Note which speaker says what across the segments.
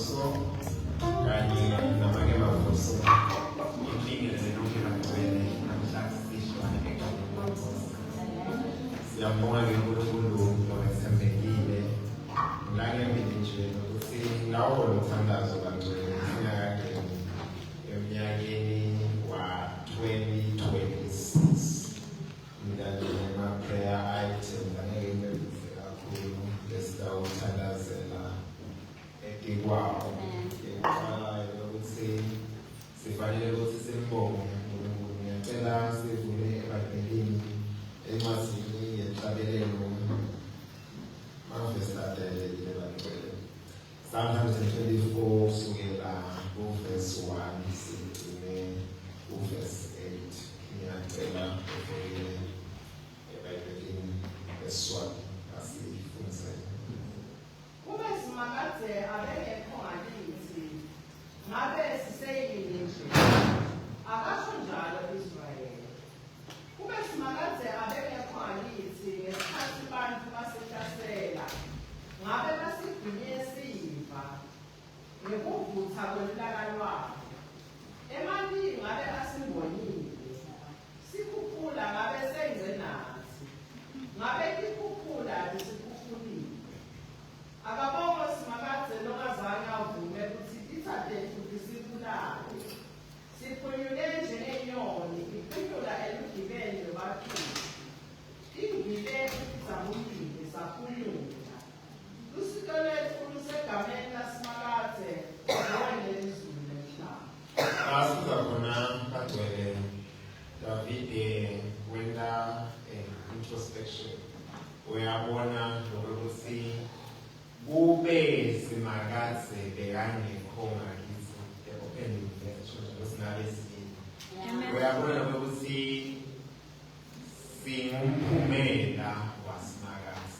Speaker 1: mavuso kanye namanye mavuso inhlingele nonke bagcwele namhlanje sishwane egameni lenkosi. Siyambonga-ke uNkulunkulu owethembekile langempilo nje nokuthi ngawo lomthandazo kagcwele sinyakadeni eminyakeni wa-2026 ma-prayer items angeke ngibebize kakhulu lesitawuthandazela etikwawo ekuqalayo lokuthi sifanele ukuthi simbonge uNkulunkulu. Ngiyacela sivule eBhayibhelini encwadini yenhlabelelo mavesi adelekile bagcwele Psalm 124 kusukela kuvesi 1 sigcine kuvesi 8. Ngiyacela uvule eBhayibhelini eSwati asifundiseni.
Speaker 2: Kube simakade abengekho ngakithi, ngabe siseyini nje, akasho njalo Israyeli. Kube simakade abengekho ngakithi, ngesikhathi abantu basihlasela, ngabe basigwinye sifa, ngekuvutha kwelulaka lwabo. Emalini ngabe asimbonile, sikhuphula ngabe senze nathi, ngabe ikhuphula lisikhuphulile. Akabongo simakade lokazange avume ukuthi ithathe futhi sibulale. Siphunyule njengenyoni, iphunyula elugibeni lobathuli. Ingile zabulile saphunyula. Lusito lethu lusegameni lasimakade ngowenelizulu nemhlaba.
Speaker 1: Asiza khona bagcwele Davide wenda introspection. Uyabona lokuthi kube simakade bekangekho ngakithi e-open version losingabe sini. Uyabona ukuthi singumphumela wasimakade.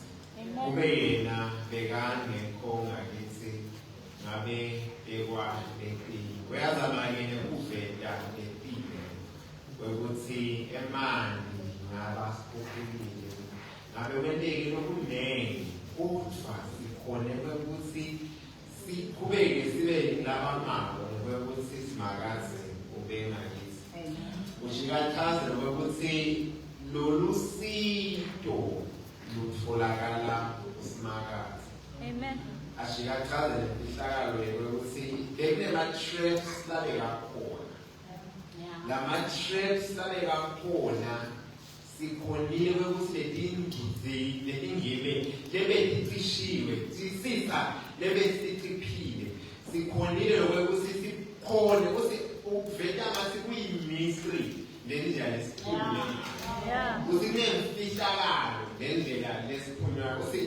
Speaker 1: Kube yena bekangekho ngakithi ngabe bekwahlekile. Uyazama-ke nekuveta letile ukuthi emandi ngaba sikhuphulile ngabe kwenteke lokunengi kodwa sikhone ukuthi siqhubeke sibe labamako ukuthi simakade ubengakithi. Ushikachaze ukuthi lolu sito lutholakala kusimakade.
Speaker 3: Amen.
Speaker 1: Ashikachaze ihlakalo ukuthi bekunema-traps labekakhona. Lama-traps labekakhona sikhonile ukuthi letingebe lebeticishiwe sisisa lebesitiphile sikhonile lokuthi sikhone ukuthi ukuveta ngathi kuyimystery lendlela lesiphumile ukuthi kunemfihlakalo lendlela lesiphunyula ukuthi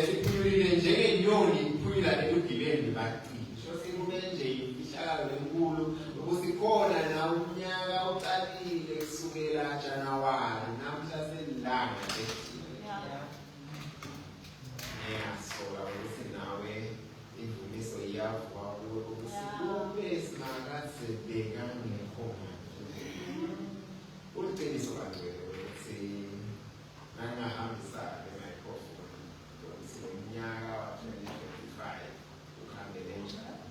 Speaker 1: siphunyulile njengenyoni iphunyula elugibeni bacisho sikube nje imfihlakalo enkulu ukuthi khona na unyaka uqalile kusukela Januwari namhla selilanga ngiyasola ukuthi nawe imvumiso iyavuka kuwe ukuthi kube simakade bekangekho ngakithi. Uliqiniso kagcwele ukuthi nangahambisa le microphone ukuthi umnyaka wa-2025 ukuhambele njani.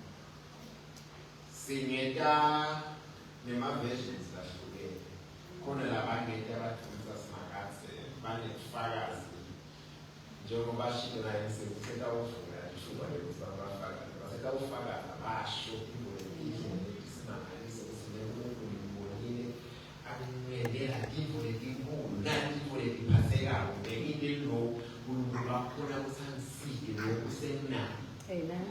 Speaker 1: Singeta nema-versions lahlukene. Khona labangeta abadumisa simakade banebufakazi njengoba shilo naye setawuvula ithuba lokuthi babafakazi basetawufakaza basho isimangaliso ukuthi uNkulunkulu ngibonile akungendela intfo letinkulu nantfo letiphathekayo bekile lo uNkulunkulu bakhona ukuthi angisike lokusenako.
Speaker 3: Amen.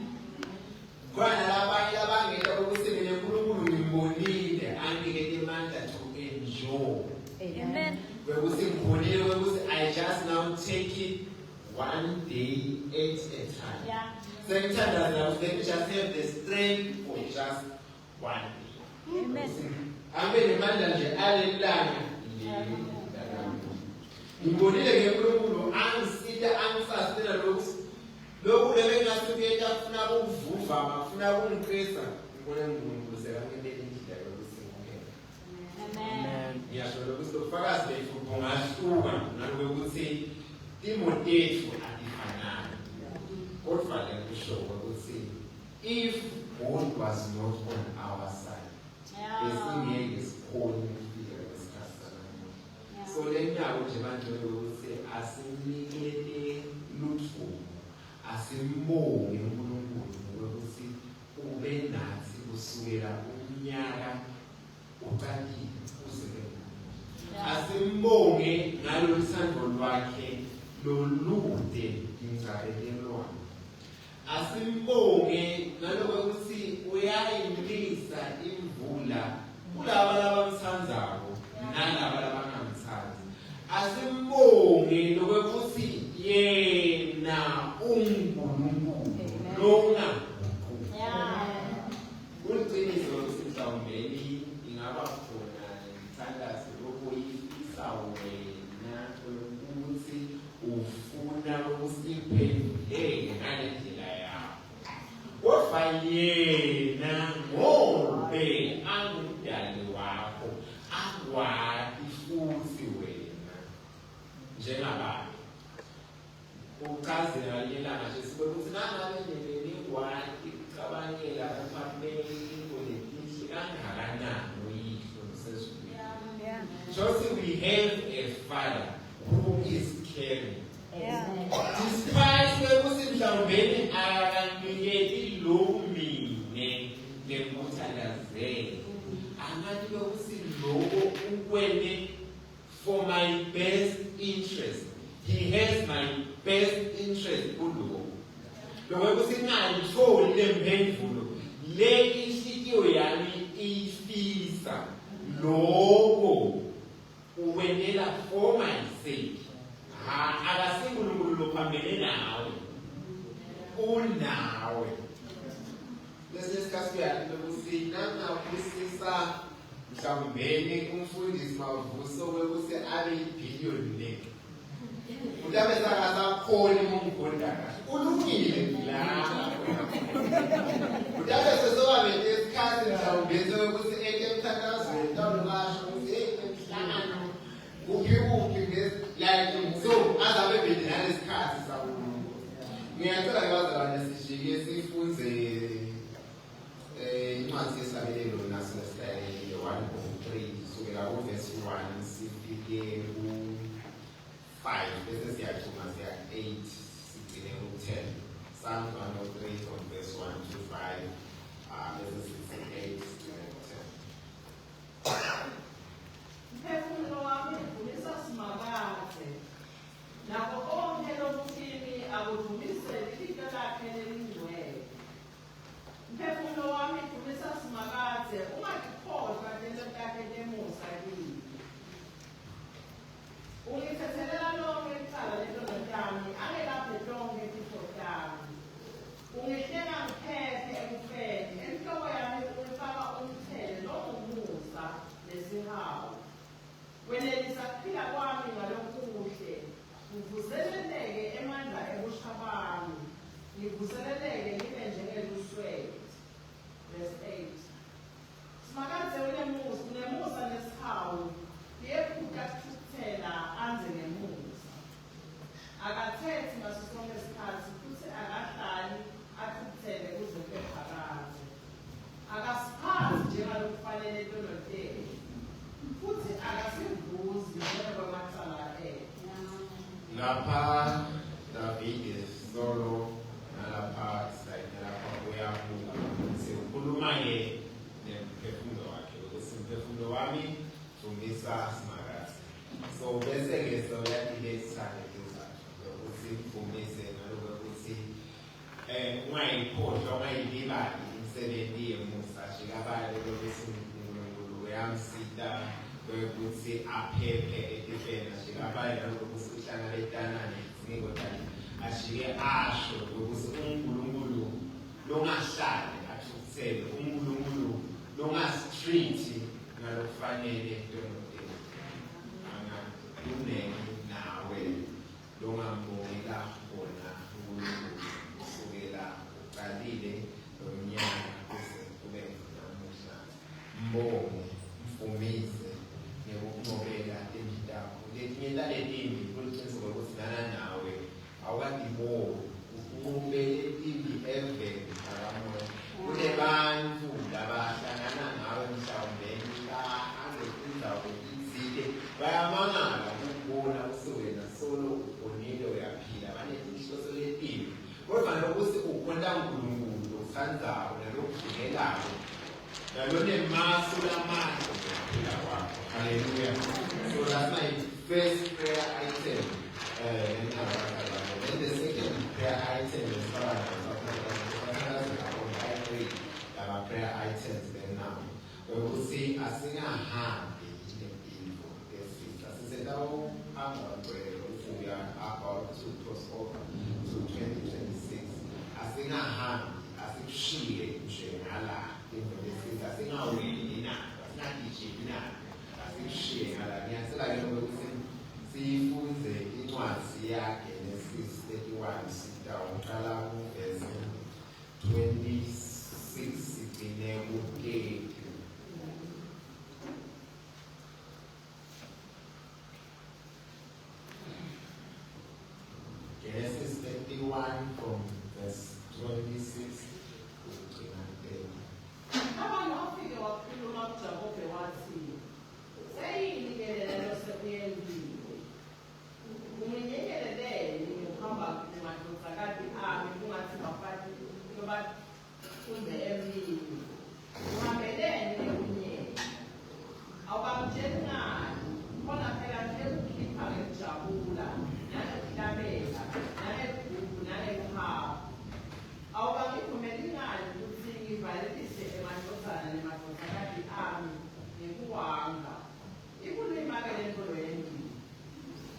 Speaker 1: Khona labanye labangeta ukuthi mina uNkulunkulu ngimbonile anginikete amandla to enjoy.
Speaker 3: Amen.
Speaker 1: Wekuthi ngibonile wekuthi I just now take it one day at a time. Sengithandaza ukuthi let me just have the strength for just one day.
Speaker 3: Amen.
Speaker 1: Ambe nemandla nje alelanga ngibonile ngenkulunkulu angisita angisasela lokhu lebengathi kuyeta kufuna ukuvuva bafuna ukungiqisa ngibone uNkulunkulu sekangenele indlela yokusinkela.
Speaker 3: Amen.
Speaker 1: Ngiyasho ukuthi ubufakazi bethu bungahluka nalokuthi imoto yethu adifanani. if God was not on our side, so then I would say, asimnikele lutfo, asimbonge uNkulunkulu ukuthi ube nathi kusukela umnyaka uqalile uze asimbonge ngalolu sandlo lwakhe lolude ingcabelelwano. Asimbonge ngalokho ukuthi uyayimlisa imvula kulabo labamthandayo nalabo labangamthandi. Asimbonge lokuthi yena uNkulunkulu longaguquki. Kuliqiniso ukuthi mhlawumbe ingaba khona ithandazo lokuyifisa wena ukuthi ufuna ukusiphenduleke ngale ndlela yakho. Kodwa yena ngobe angumdali wakho akwazi futhi wena njengabani uchazela ilanga nje sibe ukuthi nangabe ningwathi ucabangela uphambili ingolekihle kangakanani uyihlo nosezulwini. Just we have a father who is caring. Despite ukuthi mhlawumbe akanikeli lo mine ngekuthandazela angathi ukuthi lokho ukwene for my best interest. He has my best interest kuloko. Lokho ukuthi ngayitholi lempendulo le inhliziyo yami ifisa lokho uwenela for my sake. AkasinguNkulunkulu lophambene nawe unawe. Bese sikasiyani lokuthi nangabusisa mhlawumbe umfundisi Mavuso ukuthi abe ibhiliyoni utabe sakasakhona umngonda kahle ulungile la utabe sesoba besikhathi mhlawumbe ukuthi ekemthandazweni ntawulasho ukuthi emhlangano kuphi like so azabe bedinale isikhathi sakuNkulunkulu. Ngiyacela ngibazalwane sijike sifunze incwadi yesabelelo naso lesitayelile 1:3 kusukela kuverse 1 sifike ku5 bese siyachuma siya 8 sigcine ku10. Psalm 103 from verse 1 to 5 bese sithi 8 sigcine ku10.
Speaker 2: Mphefumulo wami uvumisa simakade nako konke lokuthini akuvumisele ihlito lakhe lelingcwele. Mphefumulo wami uvumisa simakade ungakhohlwa lento lakhe lemusa kimi. Ungithethelela lonke icala lentondo yami angelaphe lonke izifo zami. Ungihlenga ngiphethe ekufeni enhloko yami uyifaka umthele longumusa nesihawu. Wenelisa kuphila kwami ngalokuhle, uvuseleleke emandla ebusha bami, ngivuseleleke ngibe njengelusweti. Verse 8. Simakadze unemusa nesihawu, liyephutha kuthukuthela anze ngemusa. Akathethi ngaso sonke isikhathi futhi akahlali athukuthele kuze kube phakade. Akasiphathi njengalokufanele entoloteni. Futhi akasivuzi njengoba macala
Speaker 1: lapha David solo nalapha side lapha uyabuka sikhuluma nemphefumulo wakhe ukuthi umphefumulo wami uvumisa simakade. So bese ke so yatilesana izathu ukuthi uvumise naloko ukuthi ungayikhohlwa ungayilibali imisebenzi yemusa shikabale lokuthi uNkulunkulu uyamsita ukuthi aphephe etifeni ashikabale nalokuthi uhlangaletana nezingodani ashike asho ukuthi uNkulunkulu longahlali athukuthele uNkulunkulu longasitrithi ngalokufanele entoloteni unenge nawe longambongela khona uNkulunkulu kusukela uqalile lomnyaka kuze kube namuhla. Mbonge mfumise ngokungcobela enditawo letinye taletini kuliqiniseko ukuthi nana nawe awukadibo uqhubele ukuthi ukhonda uNkulunkulu uthandayo nalokuvukelayo nalonemasu lamandla ngokuphila kwakho. Hallelujah. So that's my first prayer item. And the second prayer item is our prayer items then now. We will see a singer hand in the people. As I said, now I'm we are about to cross over to 2026. A singer hand, as if she ala in the a singer really not as if she ala. Yes, like you will see food the Inwasia Genesis 31 sit down, Kalamu verse 26. Genesis 31 from verse 26 to 30.
Speaker 2: Abantu bafike wakhuluma kuJakobe wathi, "Seyinikelele losebuyelile. Unginyekeleleni ukuhamba kumadodakazi ami kungathi bafati yobafunde emini. Uhambeleni ekunyeni. Awubamtsheli ngani, khona phela sekukhipha ngekujabula, nangokuhlabela, nangegugu, nangekuhamba. Awubangivumeli ngani ukuthi ngivalelise emadodana nemadodakazi ami ngekuwanga. Ikulima-ke le nto endini.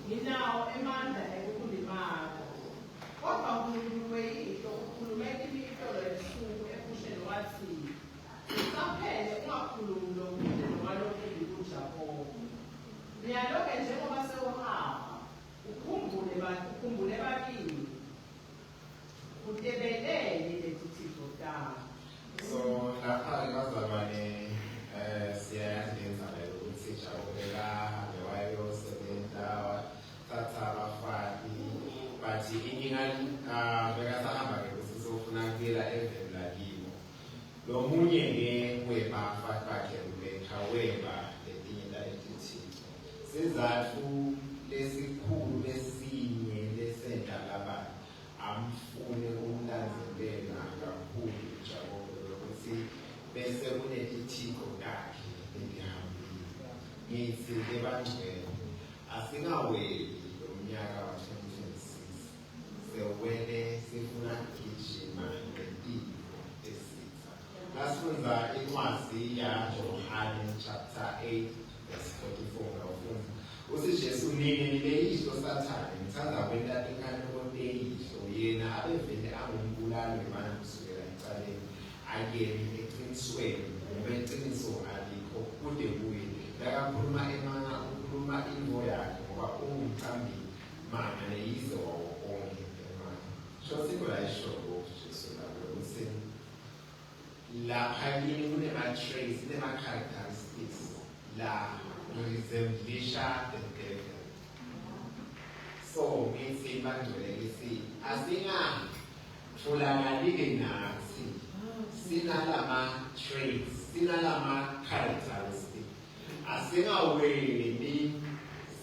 Speaker 2: Nginawo emandla ekukulimaka. Kodwa uNkulunkulu weyihlo ukhulume imihlo yebusuku ebusheni wathi, usaphele ungakhulumi lokude nomalokhu kuJakobe. Ngiyaloke njengoba sewuhamba, ukhumbule bakini. Utebelele lezi thixo takho."
Speaker 1: So lapha bazalwane siyayazi lenzalo ukuthi Jakobe kahambe wayosebenza wathatha abafati but inkinga bekasahamba-ke ukuthi sofuna kubuyela eveni lakimo. Lo munye-ke webafati bakhe ubethaweba letinye lalethithixo. Sizathu lesikhulu lesinye lesenta labanye amfune umlandelela kakhulu uJakobe ukuthi bese kunetithixo takhe elihambile. Ngithi ebangcwele asingaweli umnyaka wa 2026 sewele sifuna kugijima ngentimbo esitha. Lasifunza incwadi yaJohane chapter 8 verse 44 ngawufunda. Uthi Jesu nini nileyihlo sathane ngithanda kwenta inkani konteyihlo yena abevele angumbulali wemana kusukela ecaleni akeni eqinisweni ngoba iqiniso alikho kude kuye. Lakakhuluma emanga ukhuluma into yakhe ngoba ungumqambi mana neyize wawo onke emanga. Shosiko la ishoko Jesu lapho ukuthi lapha yini kunema-traits, kunema-characteristics la resemblisha the devil. So ngithi bangcwelekisi asingatholakali-ke nathi sinalama-traits, sinalama-characteristics. Asingaweli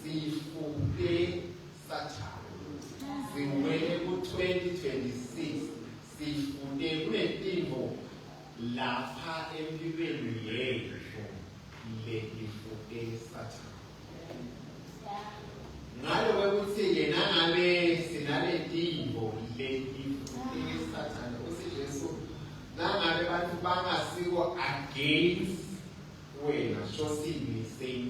Speaker 1: sifunde sathane siwele ku-2026 sifunde kunetimbo lapha empilweni yethu letifunde sathane. Ngalo kwekuthi-ke nangabe sinaletimbo letifunde sathane uthi Jesu nangabe bantu bangasiko against wena shosini same.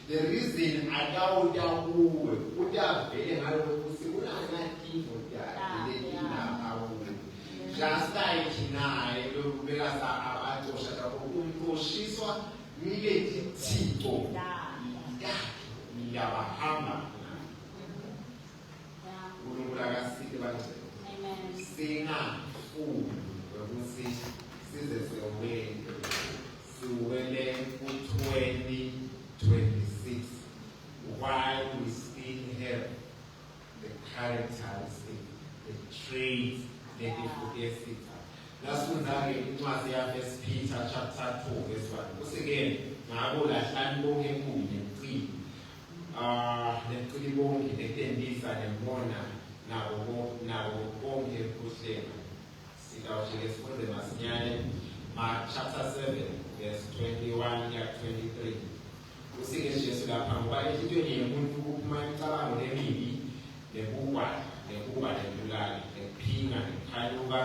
Speaker 1: The reason akawuta kuwe utavele ngalo kwekuthi kunanatimbo yakhe letilapha kuwe. Just like naye lokubeka abantosha lapho unkoshiswa milethithixo yabahamba uNkulunkulu akasike banjani singafuni ukuthi size siwele ku-2026 while we still have the characteristics, the traits letifunde sitha. Lasifunza-ke incwadi ya1 Peter chapter 2 verse 1 kusike ngabo lahlani bonke kunye necili bonke netendisa nembona nabo bonke kuhleka njengesifundze masinyane Mark chapter 7 verse 21 ya 23. Usike Jesu lapha ngoba enhlitiyweni yomuntu kuphuma imicabango emibi nekugwala nebulali nekuphinga nekukhanuka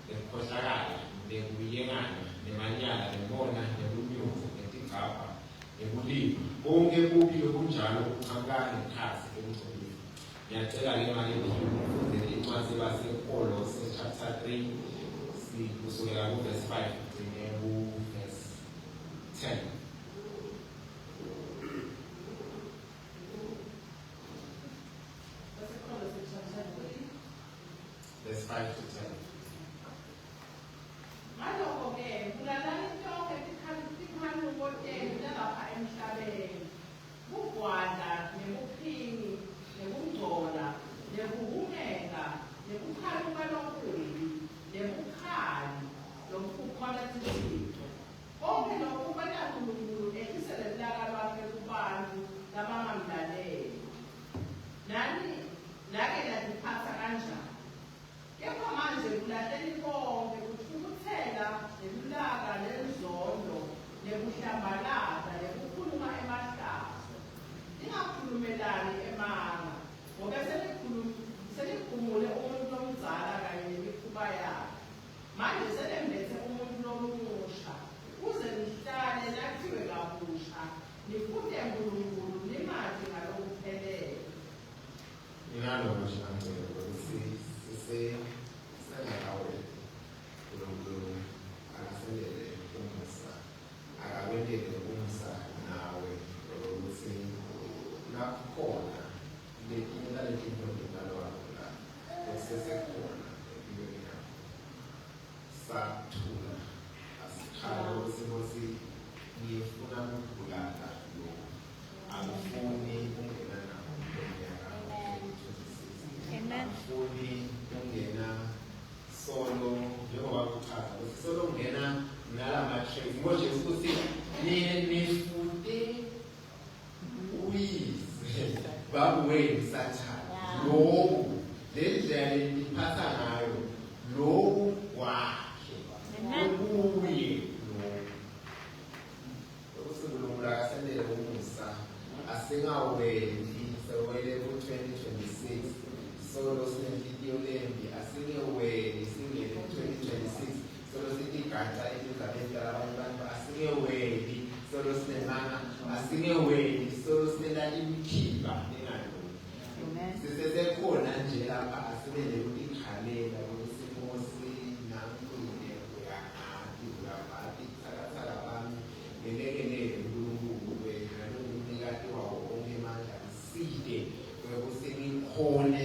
Speaker 1: nekukhohlakala nekuyengana nemanyala nemona nebunyuvu netigcabha nekulima konke kubi okunjalo kuchankana ngekhasi ekugcineni. Ngiyacela-ke manje ngifundele incwadi yaseKolose chapter 3 kusukela ku-verse 5 kugcine ku-verse 10. Verse 5 to 10.
Speaker 2: Ngalokho-ke bulalani konke tikhanuko tenu lalapha emhlabeni, bugwala nebuphingi nebungcola nebuhumeka nebukhanuka lokubi nebukhali lokukhola izitho. Konke lokhu bakaNkulunkulu ehlisele ulaka lwakhe kubantu labangamlaleli. Nake ladiphatha kanjani? Kepha manje kulahleni konke kuthukuthela nelulaka nenzondo nebuhlambalaza nekukhuluma emahlazo. Ningakhulumelani emanga, ngoba senikhumule umuntu omdala kanye nemikhuba yakhe. Manje selembethe umuntu omusha, kuze nihlale nakhiwe kabusha, nifunde uNkulunkulu nimazi ngalokuphelele.
Speaker 1: Ingalokho nje angcwele ukuthi sisengakawe uNkulunkulu akasendele umusa akakwendele umusa nawe ukuthi nakukhona leti zinto la sesekhona empilweni yakho sathula asikhala ukuthi ngifuna ukubulala lo angifuni ukungena nawo ngonyaka
Speaker 3: Amen.
Speaker 1: angifuni ukungena solo njengoba kuchaza ukuthi solo ungena nalama-traits ngoje ukuthi nifunde uyise babuwenu sathane loku le ndlela niphatha ngayo loku kwakhe okuye loku uNkulunkulu akasendele umusa asingaweli sewele ku-2026 solo sinenhliziyo lembi asingeweli singene ku-2026 solo sithi igatsha elizabetha labanye bantu asingeweli solo sinemanga asingeweli solo sinela imikhiba engalungi. Sisesekhona nje lapha asibele ukukhalela ukuthi Nkosi nankulunkulu uyangaphi uyaphi thakathaka bami ngelekelele uNkulunkulu wena nomnikati wawo onke amandla side ukuthi ngikhone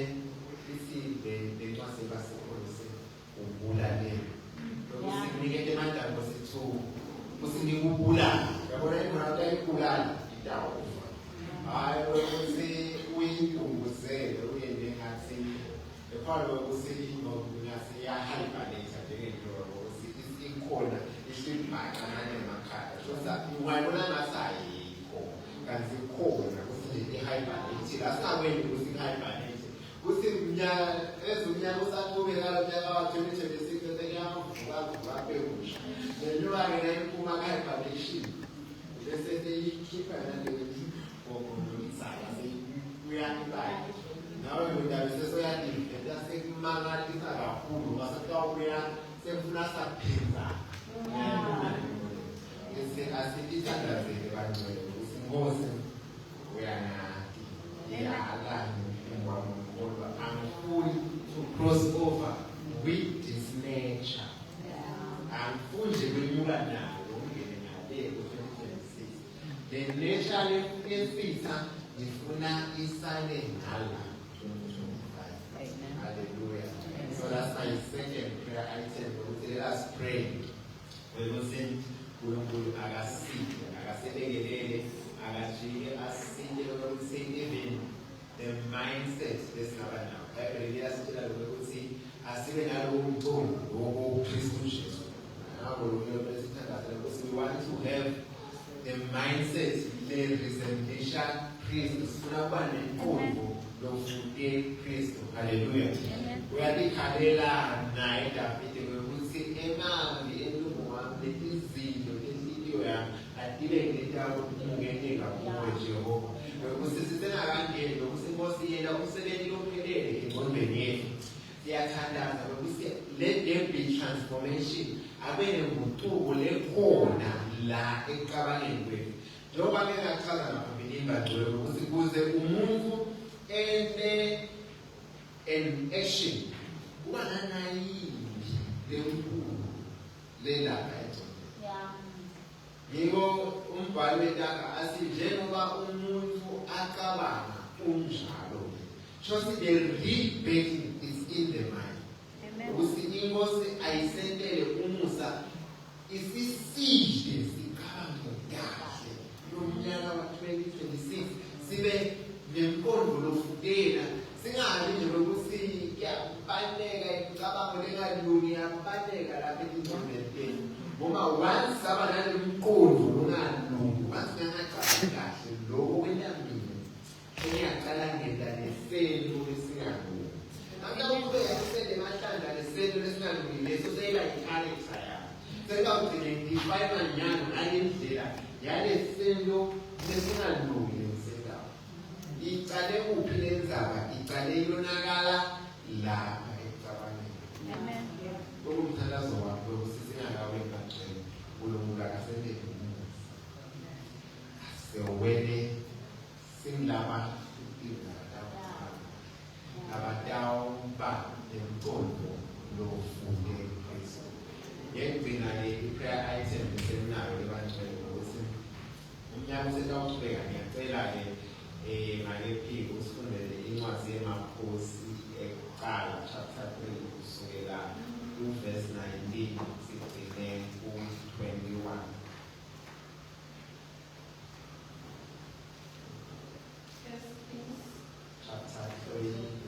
Speaker 1: iside lencwadi kaSekolose ubulalele lokuthi nginikete amandla ngosithuku ukuthi ngikubulala yabona ingqondo ayibulala idawufa hayi ukuthi uyintunguzele uyende ngathi ekhona ukuthi ngathi iyahalibhaletha njengentoro ukuthi ikhona ihliphayo kancane emakhaya shoza ungayibona ngathi ayikho kanti ikhona ukuthi ihayibhalethe lasingakwenzi ukuthi ihayibhalethe ukuthi unyaka usaqhubekala unyaka wa-2026 sekuyavuka kabusha nenyuka-ke nayiphuma kahayibhalation bese seyikhipha naleyothi ngokulisaka uyanibayo nawe ngodabe sesoyadifenda sekumangalisa kakhulu ngasekawubuya semfuna saphinza asitithandazele bangcwele ukuthi Nkosi uyanaki iyalani umwami kodwa angifuni to cross over with this nature angifuni nje kwenyuka nayo ungene ngale ku-2026 le nature yefisa ngifuna isale ngala 2025. Hallelujah. So that's my second prayer item. Let us pray. Ukuthi uNkulunkulu akasilekelele akajike asinde ukuthi even the mindset lesingaba nawo. Bible liyasitshela ukuthi asibe nalowo mbono wokuKristu Jesu. Ngakho lokho lesithandaza ukuthi we want to have the mindset le-resemblation Kristu sifuna ukuba nenkqubo lokufude Kristu. Hallelujah. Uyalikhalela naye Davide ukuthi transformation abe nenguquko lekhona la ekucabangeni kwethu. Njengoba ngingachaza ngaphambili ingagcwele ukuthi kuze umuntu ente an action kuba nanayini lenkulu lelapha egcwele. Yiko umbhalo wetaka athi njengoba umuntu acabanga kunjalo. Just the real-betting is in the mind. Ukuthi inkosi ayisentele umusa isiside sikhange kahle lomnyaka wa-2026 sibe nempondo lofudela singabi nje lokuthi yabaleka icabango lengalungi yabaleka lapha ezintombeni ngoba once aba nalemqondo lungalungi once ngangacabanga kahle lokho kwentambile engiyaqala ngenda lesento lesingalungi angawubeka isende emahlandla lesento lesingalungi leso seyila i-character yakho sekawugcine ngifayima nyalo ngale ndlela yalesento lesingalungi lesendawo icale kuphi lenzaba icale yonakala lapha ekucabangeni. Umthandazo wakho usisingakawe ngagcwele uLungu akasendele umusa asewele singilaba abadawuba nemqondo lofunde Kristu. Ngekugcina le prayer item leseminayo lebangcwele ukuthi umnyaka usetawuqhubeka ngiyacela-ke ngale phiko usifundele incwadi yemakhosi ekuqala chapter 3 kusukela verse 19 sigcine ku-21. Chapter 3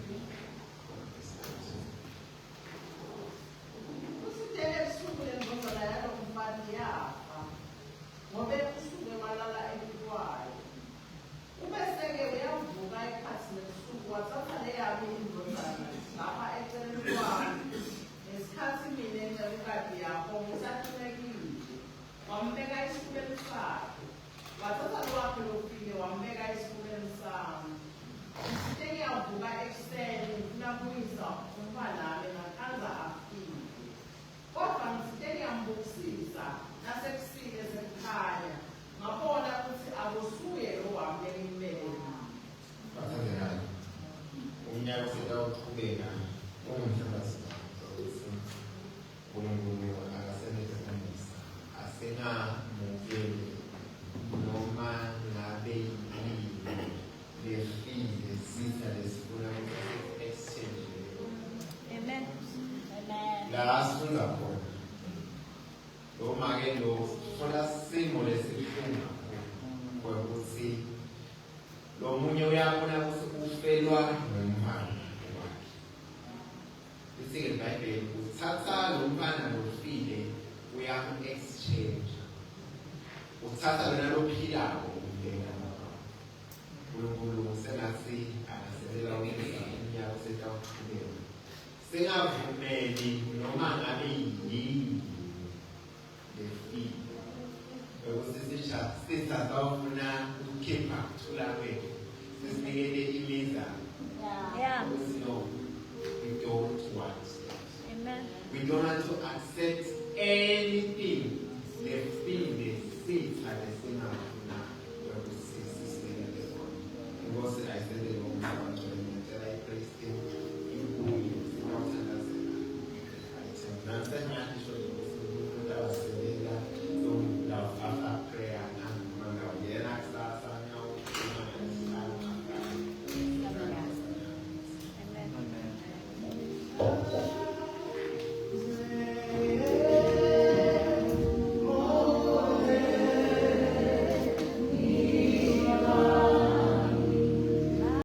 Speaker 1: we don't want to accept